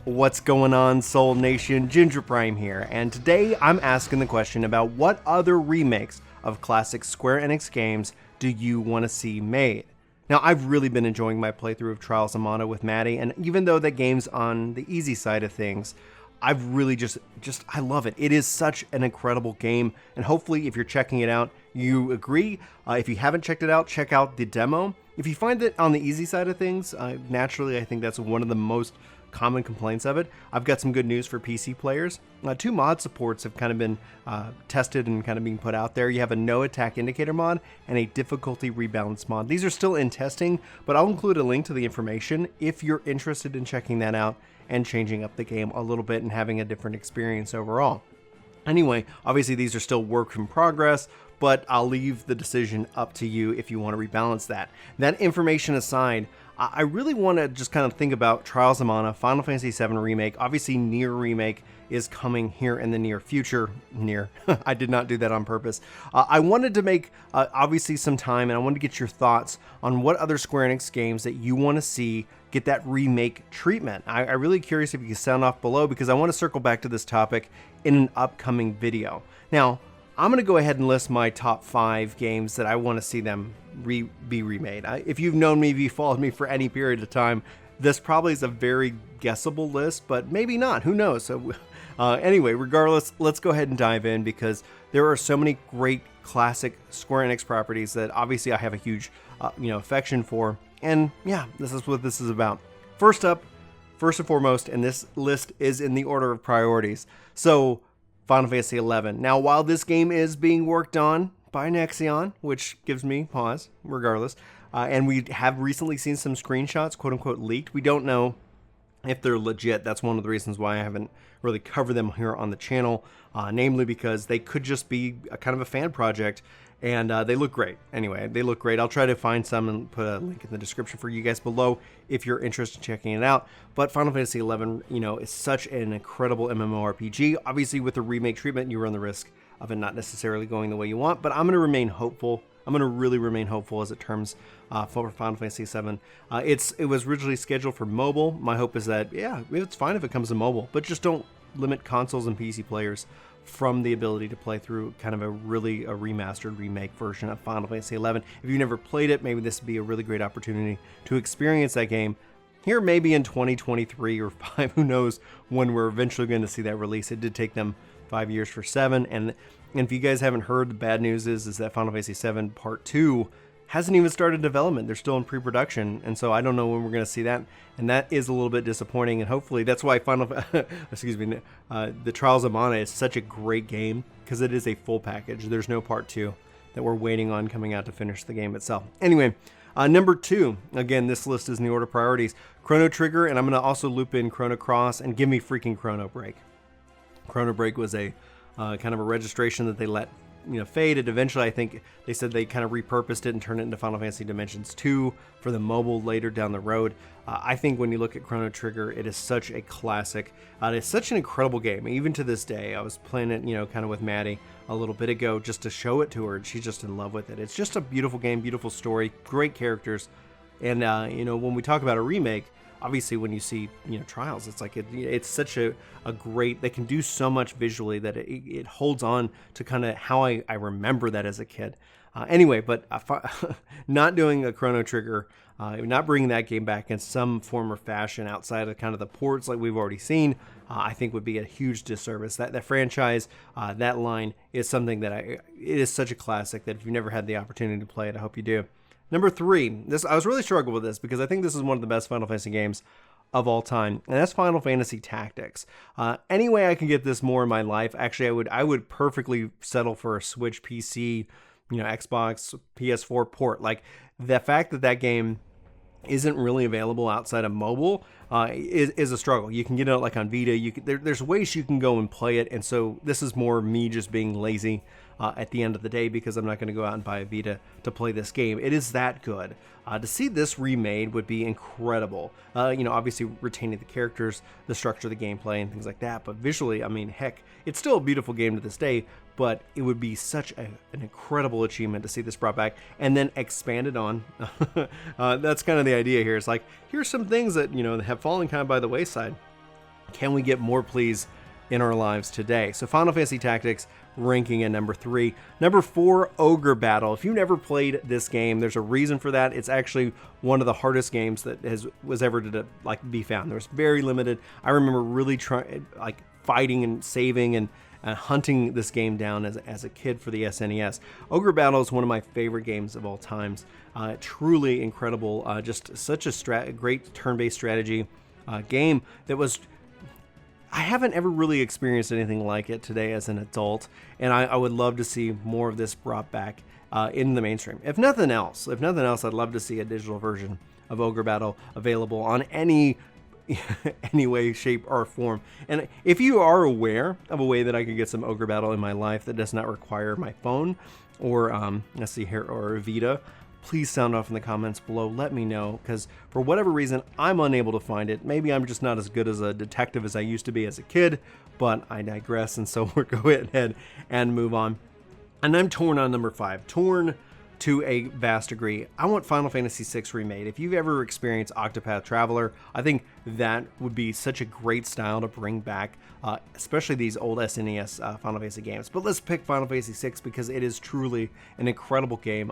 What's going on, Soul Nation? Ginger Prime here, and today I'm asking the question about what other remakes of classic Square-Enix games do you want to see made? Now, I've really been enjoying my playthrough of Trials of Mana with Maddie, and even though that game's on the easy side of things, I've really I love it. It is such an incredible game, and hopefully if you're checking it out, you agree. If you haven't checked it out, check out the demo. If you find it on the easy side of things, naturally I think that's one of the most common complaints of it. I've got some good news for PC players. 2 mod supports have kind of been tested and kind of being put out there. You have a no attack indicator mod and a difficulty rebalance mod. These are still in testing, but I'll include a link to the information if you're interested in checking that out and changing up the game a little bit and having a different experience overall. Anyway, obviously these are still work in progress, but I'll leave the decision up to you if you want to rebalance that. That information aside, I really want to just kind of think about Trials of Mana, Final Fantasy VII Remake. Obviously, Nier Remake is coming here in the near future. Nier. I did not do that on purpose. I wanted to make, obviously, some time, and I wanted to get your thoughts on what other Square Enix games that you want to see get that remake treatment. I'm really curious if you can sound off below, because I want to circle back to this topic in an upcoming video. Now, I'm going to go ahead and list my top 5 games that I want to see them be remade. If you've known me, if you followed me for any period of time, this probably is a very guessable list, but maybe not. Who knows? So anyway, regardless, let's go ahead and dive in, because there are so many great classic Square Enix properties that obviously I have a huge affection for. And yeah, this is what this is about. First up, first and foremost, and this list is in the order of priorities. So Final Fantasy XI. Now, while this game is being worked on by Nexion, which gives me pause, regardless, and we have recently seen some screenshots, quote-unquote, leaked. We don't know if they're legit. That's one of the reasons why I haven't really covered them here on the channel, namely because they could just be a kind of a fan project, and they look great. Anyway, they look great. I'll try to find some and put a link in the description for you guys below if you're interested in checking it out. But Final Fantasy XI, is such an incredible MMORPG. Obviously, with the remake treatment, you run the risk of it not necessarily going the way you want, but I'm going to remain hopeful. I'm going to really remain hopeful as it terms for Final Fantasy VII. It was originally scheduled for mobile. My hope is that, yeah, it's fine if it comes to mobile, but just don't limit consoles and PC players from the ability to play through kind of a remastered remake version of Final Fantasy XI. If you've never played it, maybe this would be a really great opportunity to experience that game here, maybe in 2023 or 5, who knows when we're eventually going to see that release. It did take them 5 years for 7, and if you guys haven't heard, the bad news is that Final Fantasy VII Part 2 hasn't even started development. They're still in pre-production, and so I don't know when we're going to see that, and that is a little bit disappointing. And hopefully that's why the Trials of Mana is such a great game, because it is a full package. There's no Part 2 that we're waiting on coming out to finish the game itself. Anyway, number 2, again, this list is in the order of priorities, Chrono Trigger, and I'm going to also loop in Chrono Cross, and give me freaking Chrono Break. Chrono Break was a kind of a registration that they let fade. And eventually, I think they said they kind of repurposed it and turned it into Final Fantasy Dimensions 2 for the mobile later down the road. I think when you look at Chrono Trigger, it is such a classic. It's such an incredible game. Even to this day, I was playing it, kind of with Maddie a little bit ago just to show it to her, and she's just in love with it. It's just a beautiful game, beautiful story, great characters. And, when we talk about a remake, obviously when you see Trials, it's like it's such a great, they can do so much visually that it holds on to kind of how I remember that as a kid. Anyway, but not doing a Chrono Trigger, not bringing that game back in some form or fashion outside of kind of the ports like we've already seen, I think would be a huge disservice. That franchise, that line is something that it is such a classic that if you've never had the opportunity to play it, I hope you do. Number 3, I was really struggling with this because I think this is one of the best Final Fantasy games of all time, and that's Final Fantasy Tactics. Any way I can get this more in my life, actually, I would perfectly settle for a Switch, PC, Xbox, PS4 port. Like, the fact that game isn't really available outside of mobile is a struggle. You can get it like on Vita. There's ways you can go and play it, and so this is more me just being lazy at the end of the day, because I'm not going to go out and buy a Vita to play this game. It is that good. To see this remade would be incredible. Obviously retaining the characters, the structure of the gameplay, and things like that. But visually, I mean, heck, it's still a beautiful game to this day. But it would be such an incredible achievement to see this brought back and then expanded on. That's kind of the idea here. It's like, here's some things that have fallen kind of by the wayside. Can we get more please in our lives today? So Final Fantasy Tactics ranking at number 3. Number 4, Ogre Battle. If you've never played this game, there's a reason for that. It's actually one of the hardest games that was ever to be found. There was very limited. I remember really trying, fighting and saving and hunting this game down as a kid for the SNES. Ogre Battle is one of my favorite games of all times. Truly incredible. Just such a great turn-based strategy game that was. I haven't ever really experienced anything like it today as an adult, and I would love to see more of this brought back in the mainstream. If nothing else, I'd love to see a digital version of Ogre Battle available on any way, shape, or form. And if you are aware of a way that I could get some Ogre Battle in my life that does not require my phone or let's see here, or Vita, please sound off in the comments below. Let me know, because for whatever reason, I'm unable to find it. Maybe I'm just not as good as a detective as I used to be as a kid, but I digress, and so we'll go ahead and move on. And I'm torn on number 5. Torn to a vast degree. I want Final Fantasy VI Remade. If you've ever experienced Octopath Traveler, I think that would be such a great style to bring back, especially these old SNES Final Fantasy games. But let's pick Final Fantasy VI because it is truly an incredible game.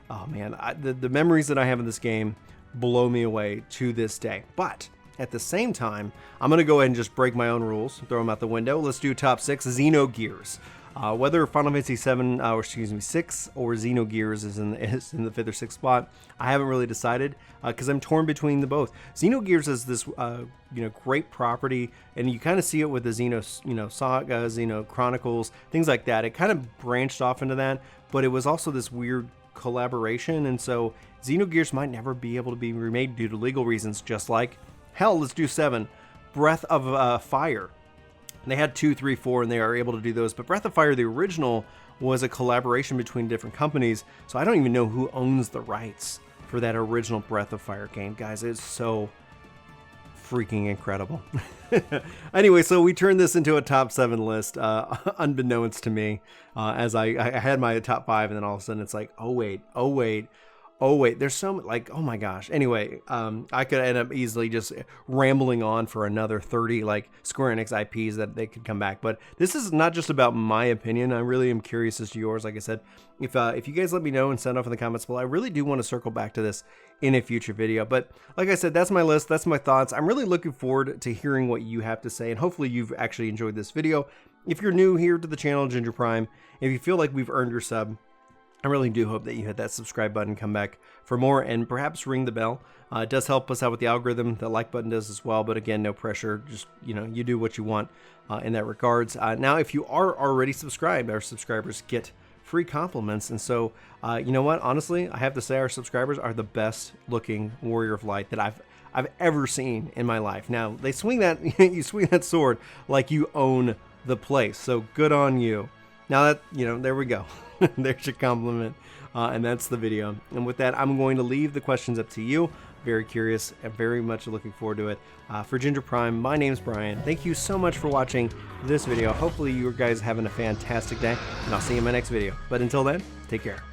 Oh man, the memories that I have in this game blow me away to this day. But at the same time, I'm going to go ahead and just break my own rules, throw them out the window. Let's do top 6 Xenogears. Whether Final Fantasy 7, or excuse me, 6 or Xenogears is in the 5th or 6th spot, I haven't really decided because I'm torn between the both. Xenogears is this great property, and you kind of see it with the Saga, Xeno Chronicles, things like that. It kind of branched off into that, but it was also this weird collaboration, and so Xenogears might never be able to be remade due to legal reasons, just like, hell, let's do 7, Breath of Fire. They had 2, 3, 4, and they are able to do those, but Breath of Fire, the original, was a collaboration between different companies, so I don't even know who owns the rights for that original Breath of Fire game. Guys, it's so freaking incredible. Anyway, so we turned this into a top 7 list, unbeknownst to me, as I had my top 5, and then all of a sudden it's like, oh wait, there's so much, oh my gosh. Anyway, I could end up easily just rambling on for another 30 Square-Enix IPs that they could come back. But this is not just about my opinion. I really am curious as to yours. Like I said, if you guys let me know and send off in the comments below, I really do want to circle back to this in a future video. But like I said, that's my list. That's my thoughts. I'm really looking forward to hearing what you have to say, and hopefully you've actually enjoyed this video. If you're new here to the channel, Ginger Prime, if you feel like we've earned your sub, I really do hope that you hit that subscribe button, come back for more, and perhaps ring the bell. It does help us out with the algorithm. The like button does as well, but again, no pressure. Just, you do what you want in that regards. Now, if you are already subscribed, our subscribers get free compliments. And so, you know what? Honestly, I have to say our subscribers are the best looking Warrior of Light that I've ever seen in my life. Now, they swing that, you swing that sword like you own the place. So good on you. Now that, there we go. There's your compliment, and that's the video. And with that, I'm going to leave the questions up to you. Very curious and very much looking forward to it. For Ginger Prime, my name's Brian. Thank you so much for watching this video. Hopefully you guys are having a fantastic day, and I'll see you in my next video. But until then, take care.